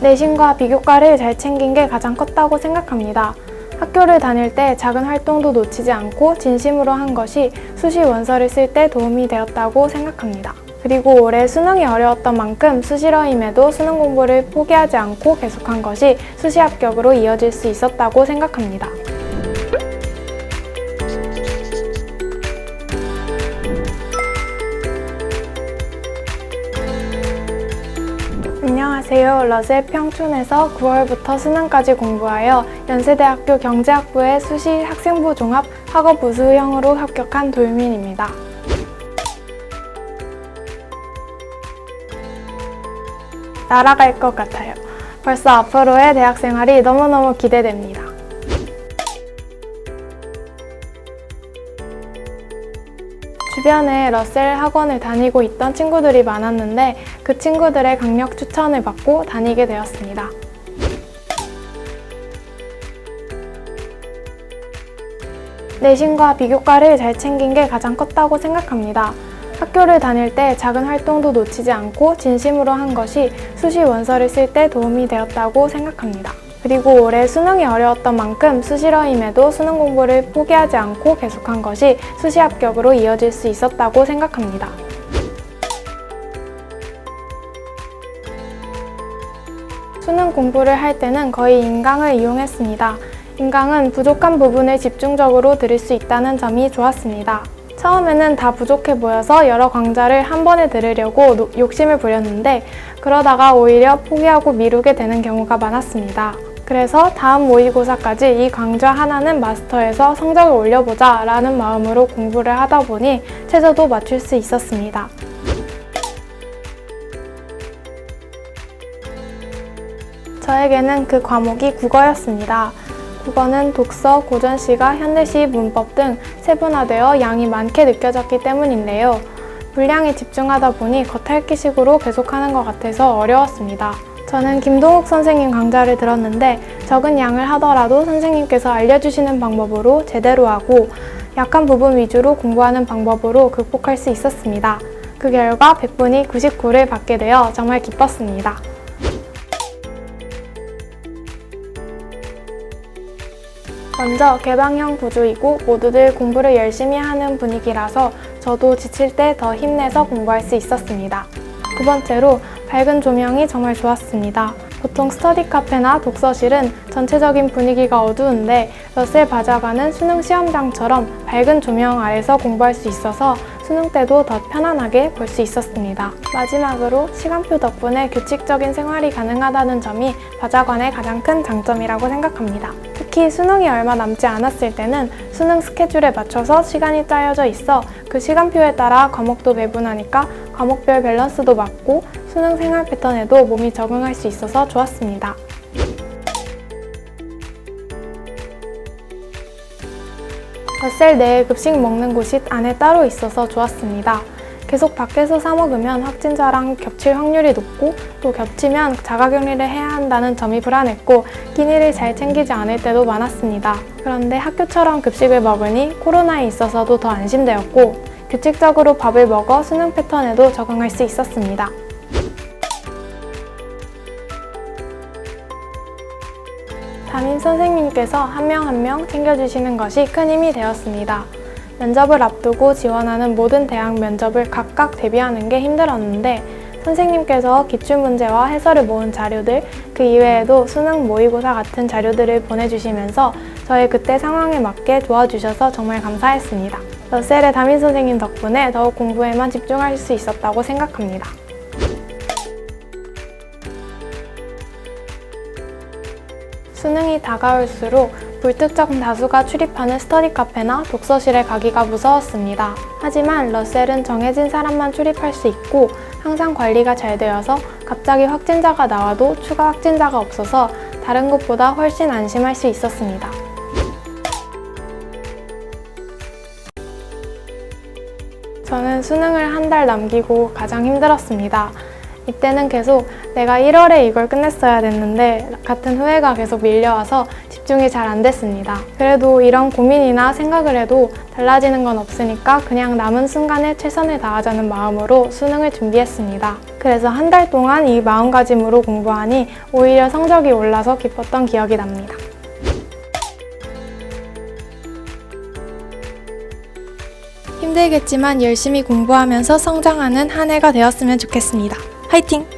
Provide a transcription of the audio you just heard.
내신과 비교과를 잘 챙긴 게 가장 컸다고 생각합니다. 학교를 다닐 때 작은 활동도 놓치지 않고 진심으로 한 것이 수시 원서를 쓸 때 도움이 되었다고 생각합니다. 그리고 올해 수능이 어려웠던 만큼 수시러임에도 수능 공부를 포기하지 않고 계속한 것이 수시 합격으로 이어질 수 있었다고 생각합니다. 안녕하세요. 러셀 평촌에서 9월부터 수능까지 공부하여 연세대학교 경제학부의 수시 학생부 종합 학업 우수형으로 합격한 도유민입니다. 날아갈 것 같아요. 벌써 앞으로의 대학 생활이 너무너무 기대됩니다. 주변에 러셀 학원을 다니고 있던 친구들이 많았는데 그 친구들의 강력 추천을 받고 다니게 되었습니다. 내신과 비교과를 잘 챙긴 게 가장 컸다고 생각합니다. 학교를 다닐 때 작은 활동도 놓치지 않고 진심으로 한 것이 수시 원서를 쓸 때 도움이 되었다고 생각합니다. 그리고 올해 수능이 어려웠던 만큼 수시러임에도 수능 공부를 포기하지 않고 계속한 것이 수시 합격으로 이어질 수 있었다고 생각합니다. 수능 공부를 할 때는 거의 인강을 이용했습니다. 인강은 부족한 부분을 집중적으로 들을 수 있다는 점이 좋았습니다. 처음에는 다 부족해 보여서 여러 강좌를 한 번에 들으려고 욕심을 부렸는데 그러다가 오히려 포기하고 미루게 되는 경우가 많았습니다. 그래서 다음 모의고사까지 이 강좌 하나는 마스터해서 성적을 올려보자 라는 마음으로 공부를 하다 보니 최저도 맞출 수 있었습니다. 저에게는 그 과목이 국어였습니다. 국어는 독서, 고전시가, 현대시, 문법 등 세분화되어 양이 많게 느껴졌기 때문인데요. 분량에 집중하다 보니 겉핥기식으로 계속하는 것 같아서 어려웠습니다. 저는 김동욱 선생님 강좌를 들었는데 적은 양을 하더라도 선생님께서 알려주시는 방법으로 제대로 하고 약한 부분 위주로 공부하는 방법으로 극복할 수 있었습니다. 그 결과 100분이 99를 받게 되어 정말 기뻤습니다. 먼저 개방형 구조이고 모두들 공부를 열심히 하는 분위기라서 저도 지칠 때 더 힘내서 공부할 수 있었습니다. 두 번째로 밝은 조명이 정말 좋았습니다. 보통 스터디 카페나 독서실은 전체적인 분위기가 어두운데 러셀 바자관은 수능 시험장처럼 밝은 조명 아래서 공부할 수 있어서 수능 때도 더 편안하게 볼 수 있었습니다. 마지막으로 시간표 덕분에 규칙적인 생활이 가능하다는 점이 바자관의 가장 큰 장점이라고 생각합니다. 특히 수능이 얼마 남지 않았을 때는 수능 스케줄에 맞춰서 시간이 짜여져 있어 그 시간표에 따라 과목도 배분하니까 과목별 밸런스도 맞고 수능 생활 패턴에도 몸이 적응할 수 있어서 좋았습니다. 러셀 내에 급식 먹는 곳이 안에 따로 있어서 좋았습니다. 계속 밖에서 사 먹으면 확진자랑 겹칠 확률이 높고 또 겹치면 자가격리를 해야 한다는 점이 불안했고 끼니를 잘 챙기지 않을 때도 많았습니다. 그런데 학교처럼 급식을 먹으니 코로나에 있어서도 더 안심되었고 규칙적으로 밥을 먹어 수능 패턴에도 적응할 수 있었습니다. 담임 선생님께서 한 명 한 명 챙겨주시는 것이 큰 힘이 되었습니다. 면접을 앞두고 지원하는 모든 대학 면접을 각각 대비하는 게 힘들었는데 선생님께서 기출문제와 해설을 모은 자료들, 그 이외에도 수능 모의고사 같은 자료들을 보내주시면서 저의 그때 상황에 맞게 도와주셔서 정말 감사했습니다. 러셀의 담임 선생님 덕분에 더욱 공부에만 집중할 수 있었다고 생각합니다. 수능이 다가올수록 불특정 다수가 출입하는 스터디 카페나 독서실에 가기가 무서웠습니다. 하지만 러셀은 정해진 사람만 출입할 수 있고 항상 관리가 잘 되어서 갑자기 확진자가 나와도 추가 확진자가 없어서 다른 곳보다 훨씬 안심할 수 있었습니다. 저는 수능을 한 달 남기고 가장 힘들었습니다. 이때는 계속 내가 1월에 이걸 끝냈어야 됐는데 같은 후회가 계속 밀려와서 집중이 잘 안 됐습니다. 그래도 이런 고민이나 생각을 해도 달라지는 건 없으니까 그냥 남은 순간에 최선을 다하자는 마음으로 수능을 준비했습니다. 그래서 한 달 동안 이 마음가짐으로 공부하니 오히려 성적이 올라서 기뻤던 기억이 납니다. 힘들겠지만 열심히 공부하면서 성장하는 한 해가 되었으면 좋겠습니다. 화이팅!